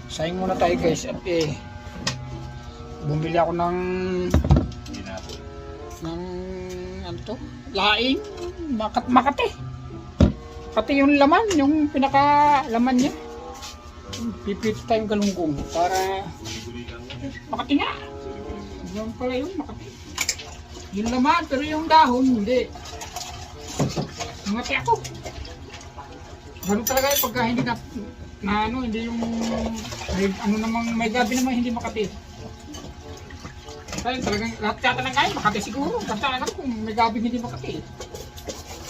Sayang muna tayo guys at bumili ako ng ano to? Laing Makati. Makati yung laman, yung pinaka laman niya. Pipit tayong galunggong para Makati nga. Yung pala yun, Makati. Yung laman, pero yung dahon, hindi. Makati ako. Ganun talaga yung pagka hindi na ano, hindi yung ano namang may gabi namang hindi Makati. Kaya talagang lahat yata ng kaya Makati siguro. Basta alam kung may gabi hindi Makati.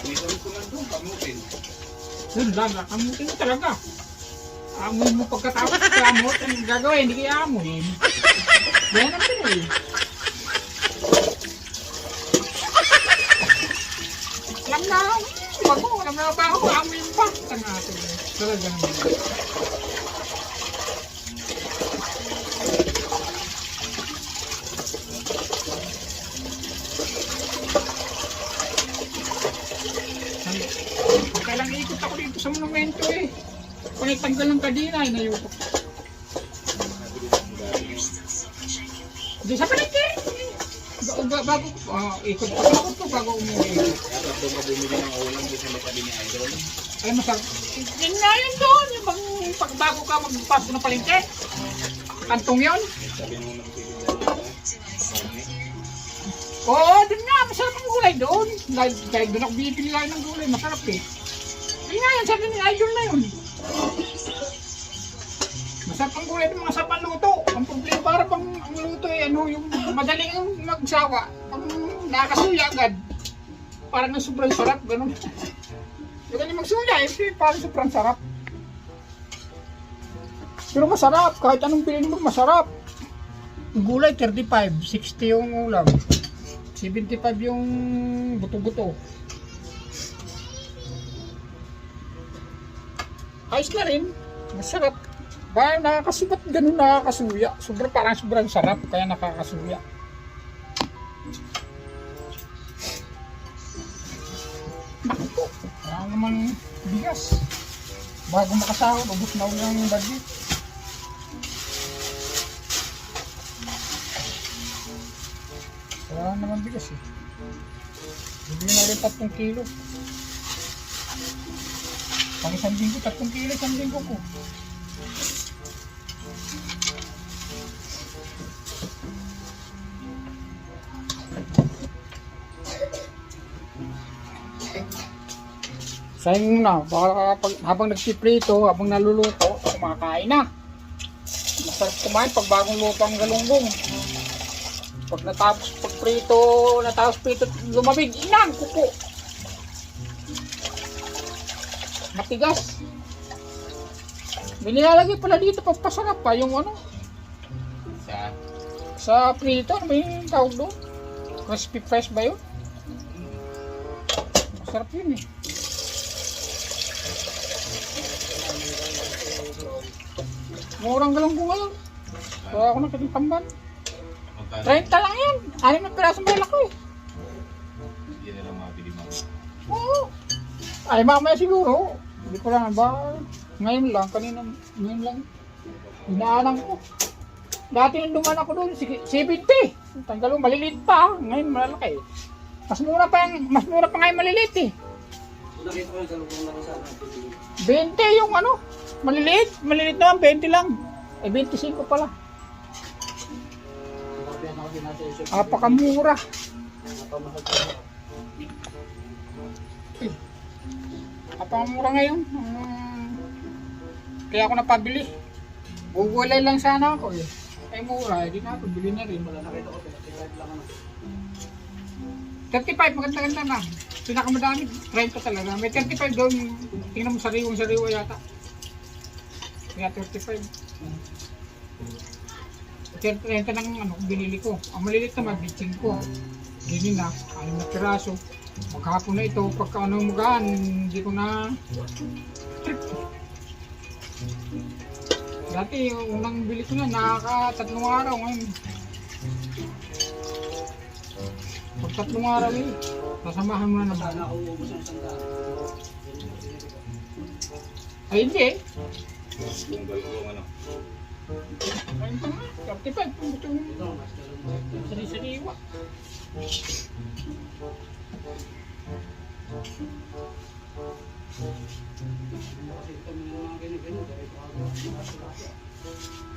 Isang ko lang doon, kamutin. Yun lang, kamutin mo talaga. Amoy mo pagkatapos sa amot, ang gagawin, hindi kaya amoy. Ganyan ang pinay. Alam na, bago, alam na ba ako, amoy mo pa. Ang atin, talaga naman. Kailang ikot ako dito sa monumento eh. Kung tanggal ng kadina, inayutok. Hindi sa palengke. Bago, ikot pa ako to bago umuwi. Dapat doon ka bumili ng ulam doon sa may tabi ni Idol. Ay, masarap. Yun nga yun doon. Yung pagbago ka magpasok ng palengke. Kantong yun. Sabi mo na magpipilihan Oo, doon nga. Masarap ang gulay doon. Dahil doon ako bibili lang ng gulay. Masarap eh. Yun nga yun. Sabi ni Idol na yun. Masarap ang gulay ng mga sapang luto. Ang problema para bang ang luto eh, ano, yung madaling yung magsawa. Ang nakasuya agad. Parang ang sobrang sarap, gano'n. Yung ganyan magsuya eh, parang sobrang sarap. Pero masarap, kahit anong bilhin mo masarap. Yung gulay 35, 60 yung ulam. 75 yung buto-buto. Ayos na rin, masarap. Parang nakakasubat, ganun nakakasuya. Sobrang sarap, kaya nakakasuya. Naku, parang naman bigas. Bago makasahod, ubos na ulit ang budget. Wala naman bigas eh. Bibili na rin 3 kilo. Pang 1 linggo, 3 kilo, 1 linggo ko. Sayang na, baka habang nagsiprito, habang naluluto, kumakain na. Masarap kumain pag bagong luto ang galunggong. Pag natapos prito, lumabig, inang, kuko. Matigas. May nilalagay pala dito, pagpasarap pa yung ano. Sa prito, may tawag doon. Crispy fresh ba yun? Masarap yun eh. Murang galunggong ngayon. Kaya ako nakiting tamban. 30 lang yan. 6 na piraso may laki eh. Hindi na lang mabili mga. Oo. Ay mamaya siguro. Hindi ko lang ba. Ngayon lang. Inaalang ko. Dati nung duman ako doon, 70. Tanggalong maliliit pa. Ngayon malalaki. Mas mura pa ngayon maliliit eh. 20 yung ano. Maliliit naman, 20 lang. 25 pala. Apakamura. Apakamura ngayon. Kaya ako napabili. Gugulay lang sana ako eh. Ay mura, hindi na ako, bili na rin. Wala nakita ko, 35 lang ano. 35, maganda-ganda na. Pinakamadami, 30 talaga. May 35 doon, tingnan mo sariwa yata. Kaya 35. 30 ng ano, binili ko. Ang malilit naman, bitching ko. Gini na, 6 na piraso. Maghapon na ito, pagka ano magaan, hindi ko na trip. Dati, unang bili ko na, nakaka 3 araw ngayon. Pag 3 araw eh, sasamahan mo na naman. Ay hindi eh. Yung galunggong ano. Ayun pa nga, 35 kung gusto mo. Sari-sariwa.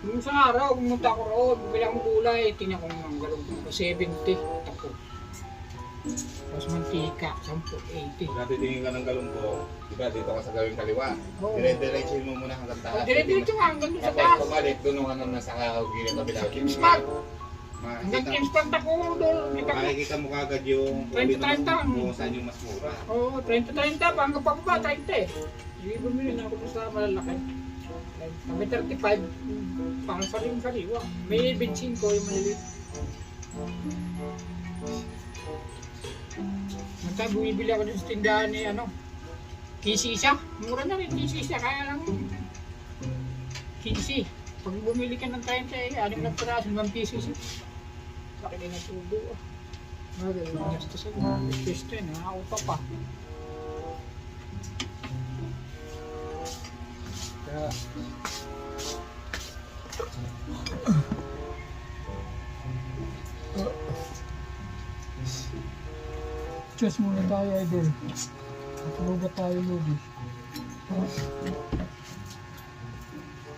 Nung isang araw, pumunta ako roon, bumili akong gulay, tingnan ko ng galong 70, tako. Tapos mantika, 10, 80. Dati tingin ka ng galunggo. Diba, dito ka sa gawing kaliwa. Oo. Dire-diretso mo muna hanggang taas. Dire-diretso nga hanggang doon sa Tapos taas. pabalik, doon ang ano nasa gilid kabila. Kingspark. Hanggang Makikita, instant ako doon. Kita ko. makikita mo kagad yung 30-30. kung saan yung mas mura. Oo, 30-30 pa. Hanggang pababa, 30. Hindi bumili na ako doon sa malalaki. Kami 35, pang saling-saliwa. May bensin ko yung maliliit. Mata, bumibili ako dun sa tindahan ni ano, kisisa. Mura na rin kisisa, kaya lang 15. Pag bumili ka ng 30, 6 na piraso, 5 pesos. Laki din ang tubo. Magaling, gastos ako. Pesto yun, nakaupa pa. Kaya, Cheers muna tayo, idol. Matulog tayo, Lodi.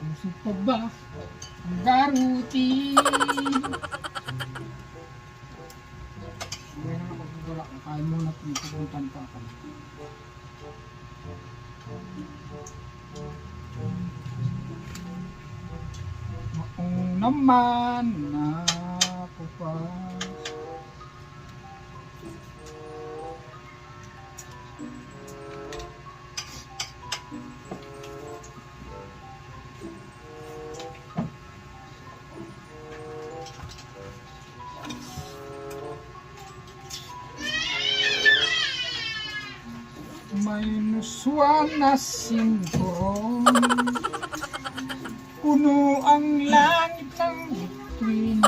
Musik pa ba? Ang garuti. Ngayon ako wala. Kaya muna pupuntan pa ako. Ako naman ako pa. May nuswan na sinturon, puno ang langit ng bituin.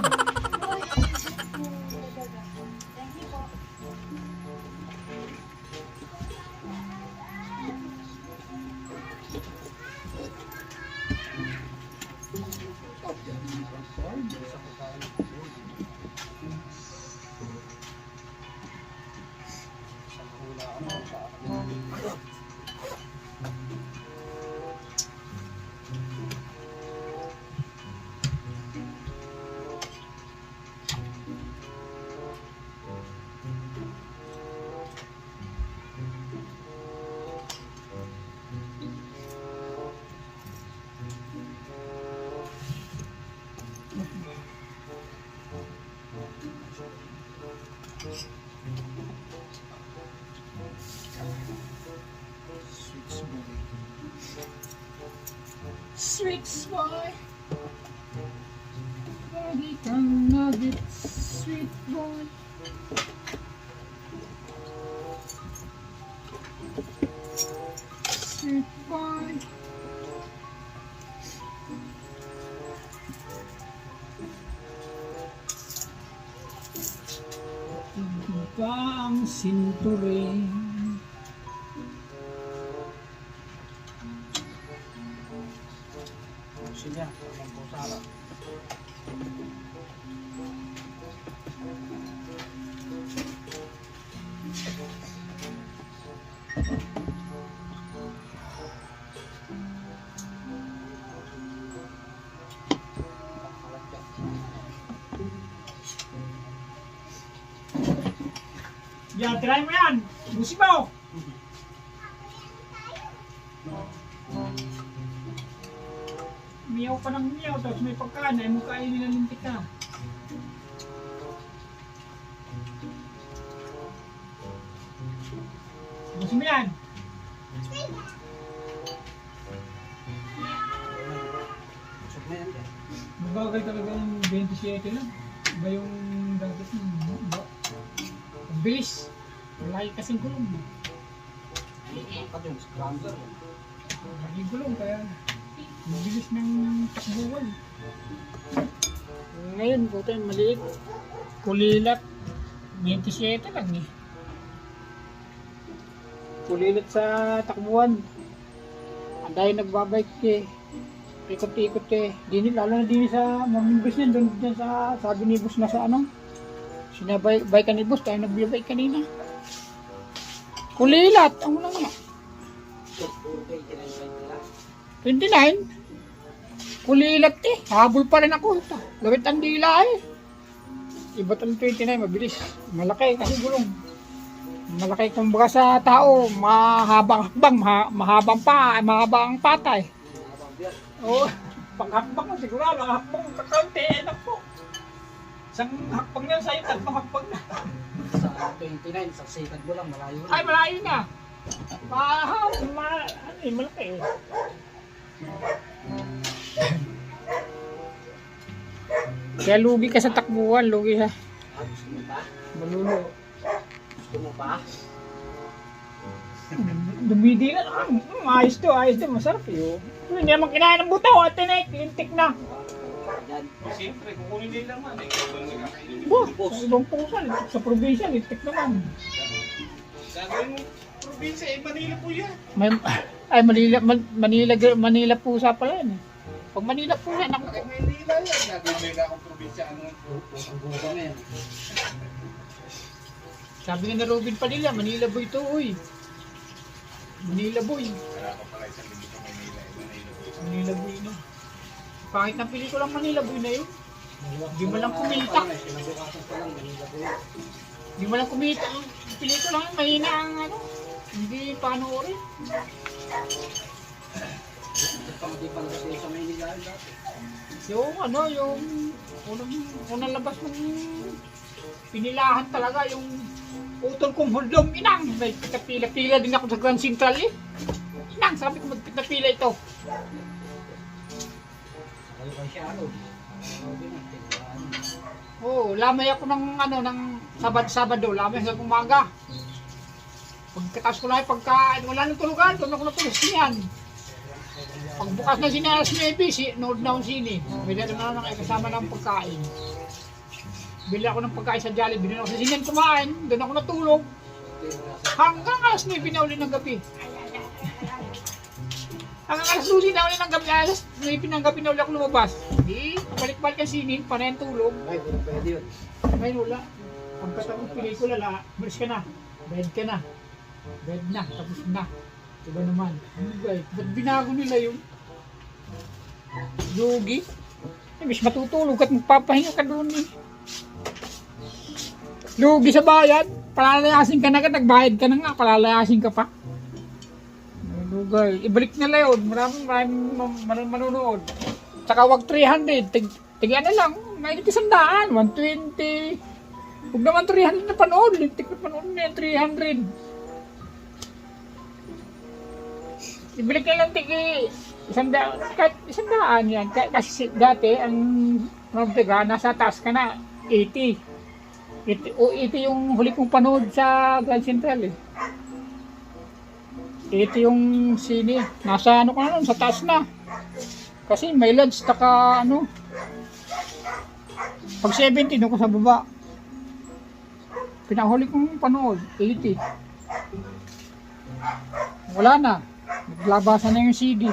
Sweet boy, lagi kang nugget, sweet boy. Sweet boy. Hindi pa ang sinturin. Sige, ang pusara. Yan, try mo yan! Busi mo! Miyaw pa ng miyaw, tapos may pagkain, ay mo kainin na lintik ka. Busi mo yan! Mabagal talaga yung 27 lang. Iba yung dagat mo. Ang bilis. Malaki kasing gulong. Lagi gulong kaya ang bilis ng takbuhan. Ngayon, buta yung maliit. Kulilat. 27 lang eh. Kulilat sa takbuhan. Ang dahil nagbabike eh. Ikot-ikot eh. Dini, lalo na din sa mamibus niyan, doon dyan sa sabi ni boss na sa ano. Sinabay ka ni boss, tayo nagbibay kanina. Kulilat, ang wala nga. 29? Kulilat eh, habol pa rin ako. Lawit ang dila eh. Iba tang 29, mabilis. Malaki kasi gulong. Malaki kumbaga sa tao, mahabang hakbang, mahabang patay. Oo, pag-hakbang mo sigurado, hakbang kakaunti, enak po. Isang hakbang yan sa'yo, tatlong hakbang na. Sa 29, sa second mo lang, malayo na. Ay, malayo na. Malaki eh. Kaya lugi ka sa takbuhan, lugi ha. Gusto mo pa? Malulo. Gusto mo pa? Dumidi na. Ayos to, masarap yun. Hindi naman kinain ng butaw at tintik na. Yan. Siyempre, kukunin din naman eh. Kung nagkakainin. Bo, sa ibang pusa, sa probinsya, lintik naman. Gagawin mo, probinsya eh, Manila po yan. Ay, Manila pusa pala yan eh. Pag Manila pusa, naku. Ay, Manila yan. Gagawin mo akong probinsya. Ano? Pusang guba na yan. Sabi nga na Robin Padilla, Manila boy to, uy. Manila boy. Wala ka pala isang linggo sa Manila. Manila po yan. Manila boy na. Pangit ng pelikulang Manila boy na yun. Di mo lang kumita. Kinabukasan pa lang, Manila po yun. Di mo lang kumita. Ang pelikula nga, mahina ang ano. Hindi panoorin. Di pa kasi sa Manila yun dati. Yung ano, yung unang labas ng pinilahan talaga, yung utol kong huldong, inang. May pila-pila din ako sa Grand Central eh. Inang, sabi ko magpila ito. Kayo kay siya, ano? Oo, lamay ako ng ano, ng Sabado, lamay sa umaga. Pagkataas ko lang, pagka wala nang tulugan, doon ako natulog siyan. Pagbukas na sinalas ni ABC, nood na akong sini. Bili ako na lang kasama ng pagkain. Bili ako ng pagkain sa Jollibee, bili ako sa sinihan kumain, doon ako natulog. Hanggang alas 9 na uli ng gabi. Hanggang alas 12 na uli ng gabi, alas 9 ng gabi na uli ako lumabas. Hindi, balik-balik ang sinin, panay ang tulog. Ay, pwede yun. Ngayon wala. Pagkatapos pelikula, malis ka na. Bed ka na. Bed na, tapos na. Diba naman? Guys, ba't binago nila yun? Lugi. Mas matutulog at magpapahinga ka doon eh. Lugi sa bayad. Palalayasin ka na ka, nagbayad ka na nga, palalayasin ka pa. Lugay. Ibalik nila yun. Maraming manunood. Tsaka wag 300. Tigyan na lang. May 100. 120. Huwag naman 300 na panood. Lintik na panood na yan. 300. Ibalik na lang tigi 100, kahit 100 yan. Kasi dati, ang Norvega, nasa taas ka na, 80. 80 yung huli kong panood sa Grand Central eh. 80 yung sine. Nasa ano ka na nun, sa taas na. Kasi may lodge, taka ano. Pag 70, doon ko sa baba. Pinahuli kong panood, 80. Wala na. Naglabasan na yung CD.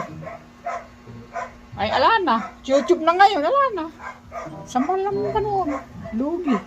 Ay, ala na. YouTube na ngayon, ala na. Sambal lang mo panood. Lugi.